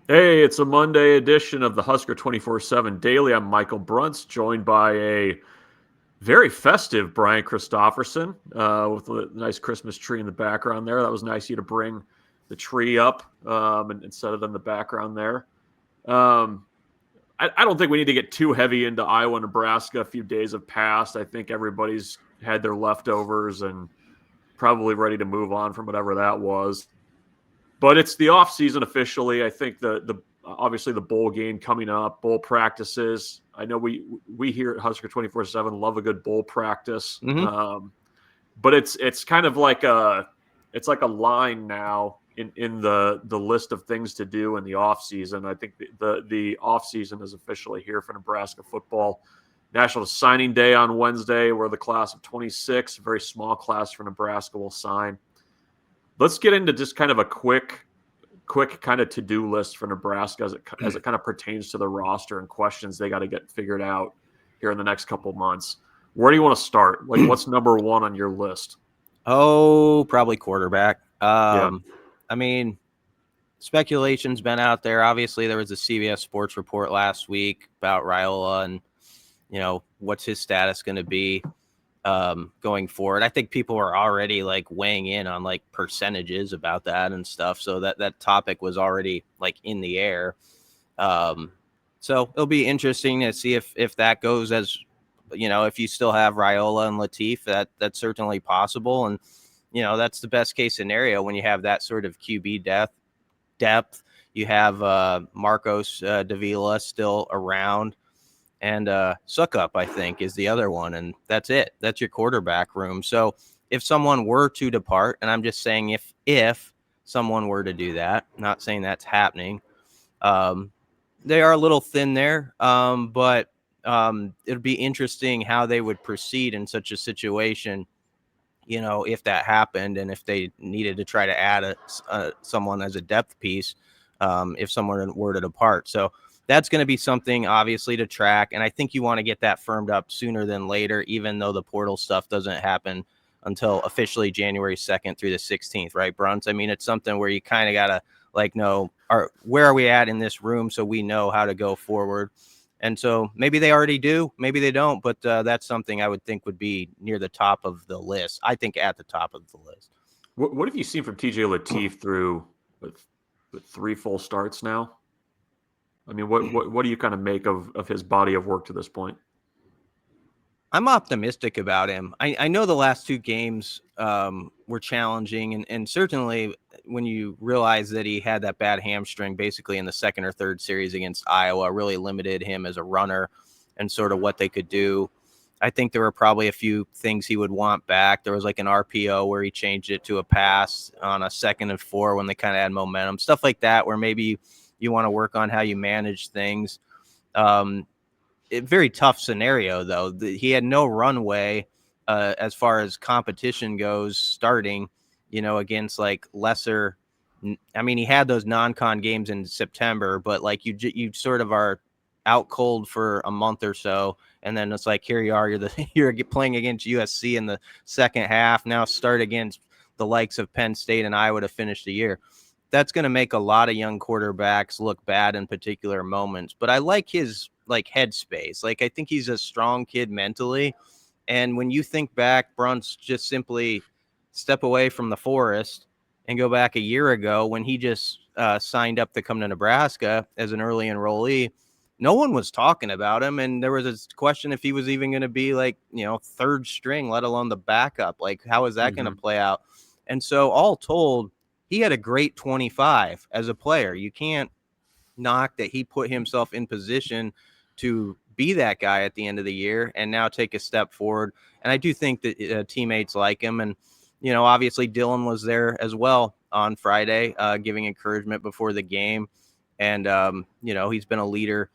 Hey, it's a Monday edition of the Husker247 Daily. I'm Michael Bruntz, joined by a very festive Brian Christopherson with a nice Christmas tree in the background there. That was nice of you to bring the tree up and set it in the background there. Um, I don't think we need to get too heavy into Iowa, Nebraska. A few days have passed. I think everybody's had their leftovers and probably ready to move on from whatever that was. But it's the off season officially. I think the obviously the bowl game coming up, bowl practices. I know we here at Husker 24/7 love a good bowl practice, Mm-hmm. but it's kind of like a line now in the list of things to do in the off season. I think the off season is officially here for Nebraska football. National Signing Day on Wednesday, where the class of 26, a very small class for Nebraska, will sign. Let's get into just kind of a quick kind of to-do list for Nebraska as it kind of pertains to the roster and questions they got to get figured out here in the next couple of months. Where do you want to start? Like, what's number one on your list? Oh, probably quarterback. Yeah. I mean, speculation's been out there. Obviously, there was a CBS Sports report last week about Raiola and, what's his status going to be going forward. I think people are already like weighing in on like percentages about that and stuff. So that topic was already like in the air. So it'll be interesting to see if that goes as, if you still have Raiola and Latif, that's certainly possible. And, that's the best case scenario when you have that sort of QB depth. You have Marcos Davila still around. And Suckup, I think, is the other one. And that's it. That's your quarterback room. So if someone were to depart, and I'm just saying if someone were to do that, not saying that's happening, they are a little thin there. But it'd be interesting how they would proceed in such a situation, if that happened and if they needed to try to add someone as a depth piece, if someone were to depart. So that's going to be something obviously to track. And I think you want to get that firmed up sooner than later, even though the portal stuff doesn't happen until officially January 2nd through the 16th, right, Bruntz? I mean, it's something where you kind of got to know, where are we at in this room so we know how to go forward. And so maybe they already do, maybe they don't, but that's something I would think would be near the top of the list. I think at the top of the list. What have you seen from TJ Latif through with 3 full starts now? I mean, what do you kind of make of his body of work to this point? I'm optimistic about him. I know the last 2 games were challenging, and certainly when you realize that he had that bad hamstring basically in the second or third series against Iowa, really limited him as a runner and sort of what they could do. I think there were probably a few things he would want back. There was like an RPO where he changed it to a pass on a 2nd and 4 when they kind of had momentum, stuff like that, where maybe you want to work on how you manage things. Very tough scenario, though. He had no runway as far as competition goes starting, against like lesser. I mean, he had those non-con games in September, but like you sort of are out cold for a month or so. And then it's like, here you are, you're playing against USC in the second half. Now start against the likes of Penn State and Iowa to finish the year. That's going to make a lot of young quarterbacks look bad in particular moments. But I like his like headspace. Like, I think he's a strong kid mentally. And when you think back, Bruntz, just simply step away from the forest and go back a year ago when he just signed up to come to Nebraska as an early enrollee. No one was talking about him. And there was a question if he was even going to be like, third string, let alone the backup. Like, how is that going to play out? And so all told, he had a great 25 as a player. You can't knock that he put himself in position to be that guy at the end of the year and now take a step forward. And I do think that teammates like him. And, obviously Dylan was there as well on Friday, giving encouragement before the game. And, he's been a leader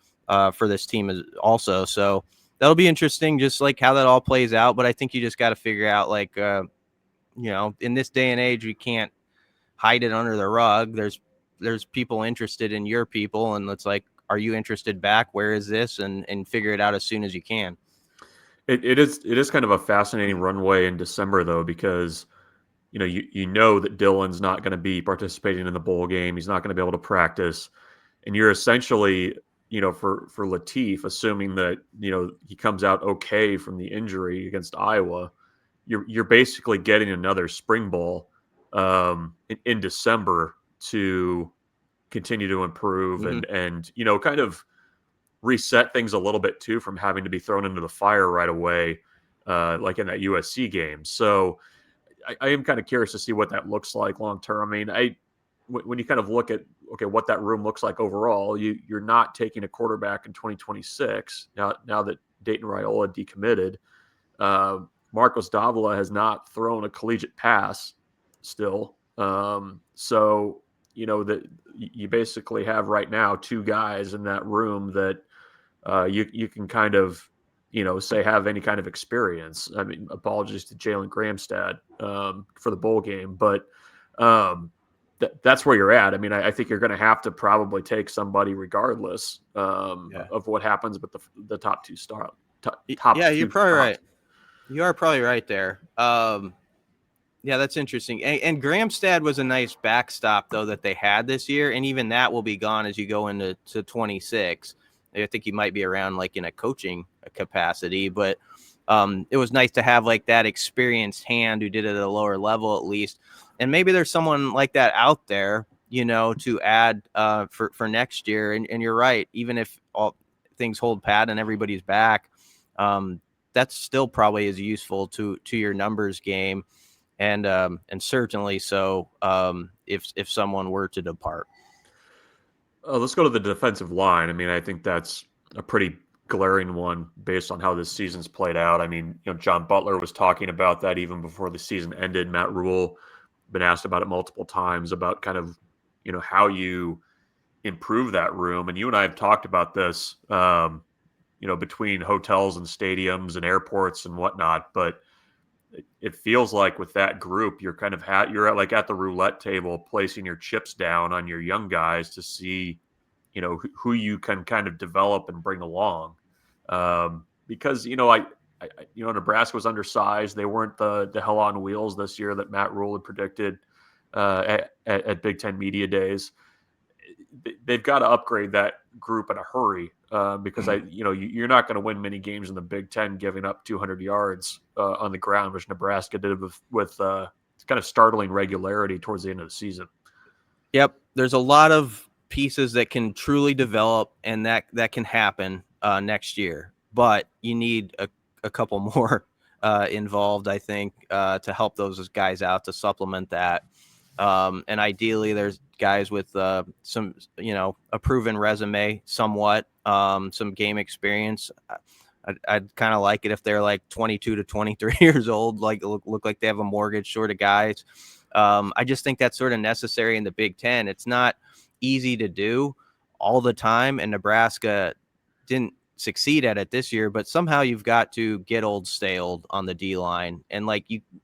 for this team also. So that'll be interesting, just like how that all plays out. But I think you just got to figure out, like, in this day and age, you can't hide it under the rug. There's people interested in your people, and it's like, are you interested back? Where is this? And figure it out as soon as you can. It is kind of a fascinating runway in December though, because you know that Dylan's not going to be participating in the bowl game. He's not going to be able to practice. and you're essentially, for Latif, assuming that he comes out okay from the injury against Iowa, you're basically getting another spring ball in December to continue to improve Mm-hmm. and kind of reset things a little bit too from having to be thrown into the fire right away, like in that USC game. So I am kind of curious to see what that looks like long term. I mean, when you kind of look at what that room looks like overall, you're not taking a quarterback in 2026 now that Dayton Raiola decommitted. Marcos Davila has not thrown a collegiate pass still. So that you basically have right now two guys in that room that you can kind of say have any kind of experience. I mean, apologies to Jalen Gramstad for the bowl game, but that's where you're at. I mean, I think you're going to have to probably take somebody regardless Yeah. of what happens with the top two top Yeah, you're two probably spots. right. You are probably right there. Yeah, that's interesting. And Gramstad was a nice backstop, though, that they had this year. And even that will be gone as you go into 26. I think he might be around like in a coaching capacity. But it was nice to have like that experienced hand who did it at a lower level at least. And maybe there's someone like that out there, to add for next year. And you're right. Even if all things hold pat and everybody's back, that's still probably as useful to your numbers game. And certainly so if someone were to depart. Let's go to the defensive line. I mean, I think that's a pretty glaring one based on how this season's played out. I mean, John Butler was talking about that even before the season ended. Matt Rule been asked about it multiple times about kind of, how you improve that room. And you and I have talked about this, between hotels and stadiums and airports and whatnot. But it feels like with that group, you're kind of you're at the roulette table, placing your chips down on your young guys to see, who you can kind of develop and bring along. Because Nebraska was undersized. They weren't the hell on wheels this year that Matt Rule had predicted at Big Ten Media Days. They've got to upgrade that group in a hurry because you're not going to win many games in the Big Ten giving up 200 yards on the ground, which Nebraska did with kind of startling regularity towards the end of the season. Yep, there's a lot of pieces that can truly develop, and that can happen next year. But you need a couple more involved, I think, to help those guys out to supplement that. And ideally, there's guys with some, a proven resume, somewhat, some game experience. I'd kind of like it if they're like 22 to 23 years old, like look like they have a mortgage sort of guys. I just think that's sort of necessary in the Big Ten. It's not easy to do all the time, and Nebraska didn't succeed at it this year, but somehow you've got to get old, stay old on the D line. And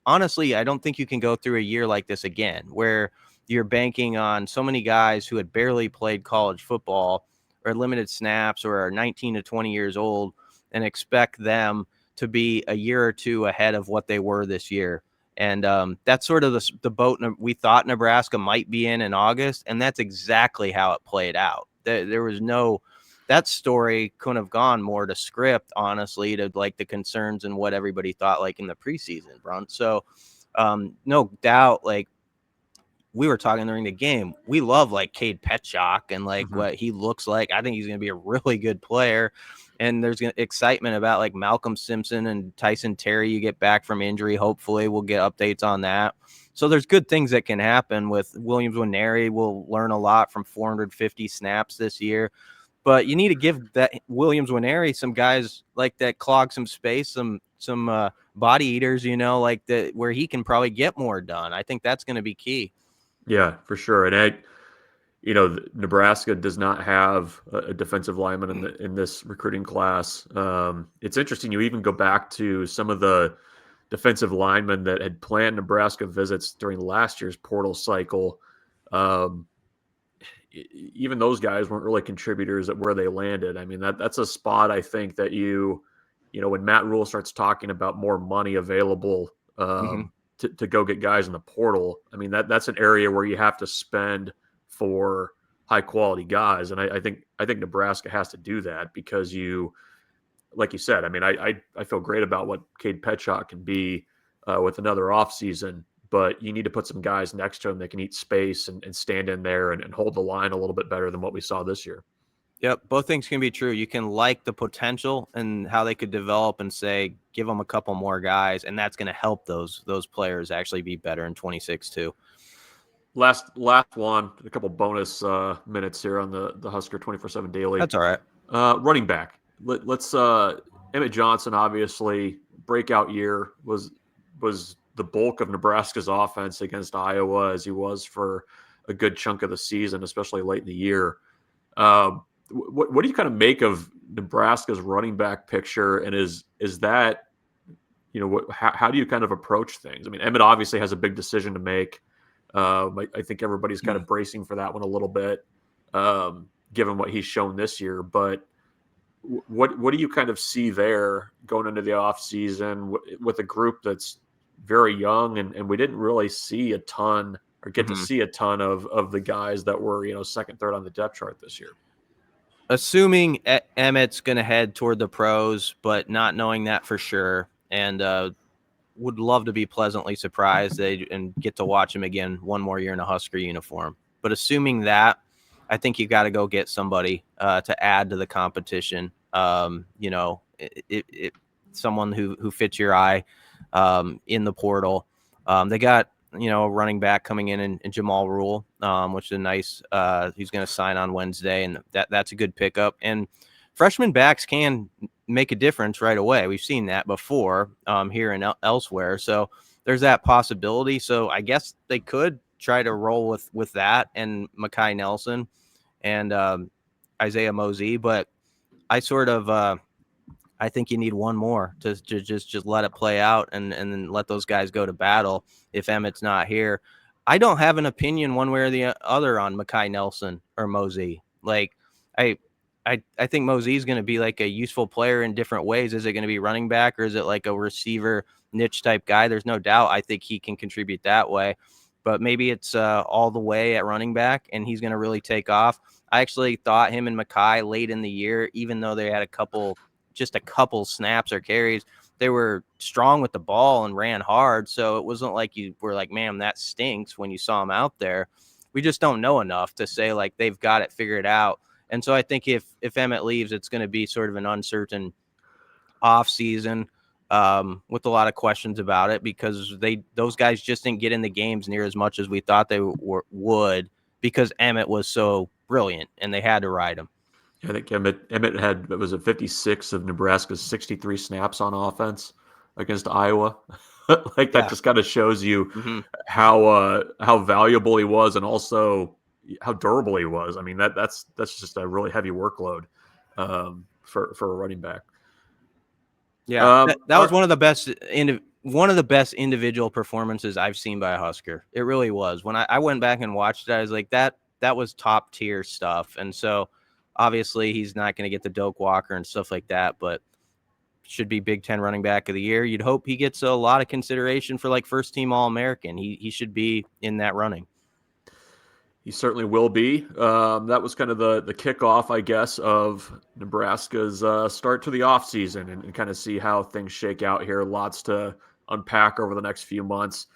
honestly, I don't think you can go through a year like this again, where you're banking on so many guys who had barely played college football or limited snaps or are 19 to 20 years old and expect them to be a year or two ahead of what they were this year. And that's sort of the boat we thought Nebraska might be in August. And that's exactly how it played out. There was that story couldn't have gone more to script, honestly, to like the concerns and what everybody thought like in the preseason, Bruntz. So no doubt, like we were talking during the game, we love like Cade Petchock and like what he looks like. I think he's going to be a really good player. And there's excitement about like Malcolm Simpson and Tyson Terry. You get back from injury. Hopefully we'll get updates on that. So there's good things that can happen with Williams-Nwaneri. We'll learn a lot from 450 snaps this year. But you need to give that Williams-Nwaneri some guys like that clog some space, some body eaters, like that where he can probably get more done. I think that's going to be key. Yeah, for sure. And Nebraska does not have a defensive lineman in this recruiting class. It's interesting. You even go back to some of the defensive linemen that had planned Nebraska visits during last year's portal cycle. Even those guys weren't really contributors at where they landed. I mean, that's a spot I think that when Matt Rule starts talking about more money available to go get guys in the portal, I mean, that's an area where you have to spend for high quality guys. And I think Nebraska has to do that because like you said, I mean, I feel great about what Cade Petchak can be with another offseason, but you need to put some guys next to him that can eat space and stand in there and hold the line a little bit better than what we saw this year. Yep, both things can be true. You can like the potential and how they could develop and say, give them a couple more guys, and that's going to help those players actually be better in 26 too. Last one, a couple bonus minutes here on the Husker 24/7 Daily. That's all right. Running back. Let's Emmett Johnson, obviously breakout year, was the bulk of Nebraska's offense against Iowa, as he was for a good chunk of the season, especially late in the year. What do you kind of make of Nebraska's running back picture, and is that, you know, how do you kind of approach things? I mean, Emmett obviously has a big decision to make. I think everybody's kind of bracing for that one a little bit, given what he's shown this year. But what do you kind of see there going into the offseason with a group that's very young, and we didn't really see a ton or get to see a ton of the guys that were, you know, second, third on the depth chart this year? Assuming Emmett's going to head toward the pros, but not knowing that for sure, and would love to be pleasantly surprised and get to watch him again one more year in a Husker uniform. But assuming that, I think you got to go get somebody to add to the competition. You know, someone who fits your eye in the portal. They got, you know, a running back coming in Jamal Rule, which is a nice, he's going to sign on Wednesday, and that's a good pickup. And freshman backs can make a difference right away. We've seen that before here and elsewhere. So there's that possibility. So I guess they could try to roll with that and Mekhi Nelson and Isaiah Mosey. But I sort of I think you need one more to just let it play out and then let those guys go to battle if Emmett's not here. I don't have an opinion one way or the other on Mekhi Nelson or Mosey. Like, I think Mosey's going to be like a useful player in different ways. Is it going to be running back, or is it like a receiver niche type guy? There's no doubt I think he can contribute that way. But maybe it's all the way at running back, and he's going to really take off. I actually thought him and Mekhi late in the year, even though they had a couple snaps or carries, they were strong with the ball and ran hard. So it wasn't like you were like, man, that stinks when you saw him out there. We just don't know enough to say like they've got it figured out. And so I think if Emmett leaves, it's going to be sort of an uncertain offseason with a lot of questions about it, because those guys just didn't get in the games near as much as we thought they would, because Emmett was so brilliant and they had to ride him. I think Emmett had, it was a 56 of Nebraska's 63 snaps on offense against Iowa. Like that just kind of shows you how valuable he was, and also how durable he was. I mean, that's just a really heavy workload for a running back. Yeah, that was one of the best individual performances I've seen by a Husker. It really was. When I went back and watched it, I was like, that was top tier stuff. And so obviously he's not going to get the Doak Walker and stuff like that, but should be Big Ten running back of the year. You'd hope he gets a lot of consideration for like first team All-American. He should be in that running. He certainly will be. That was kind of the kickoff, I guess, of Nebraska's start to the offseason, and kind of see how things shake out here. Lots to unpack over the next few months.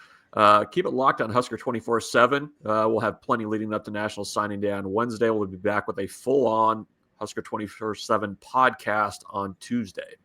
Keep it locked on Husker 24/7. We'll have plenty leading up to National Signing Day on Wednesday. We'll be back with a full-on Husker 24/7 podcast on Tuesday.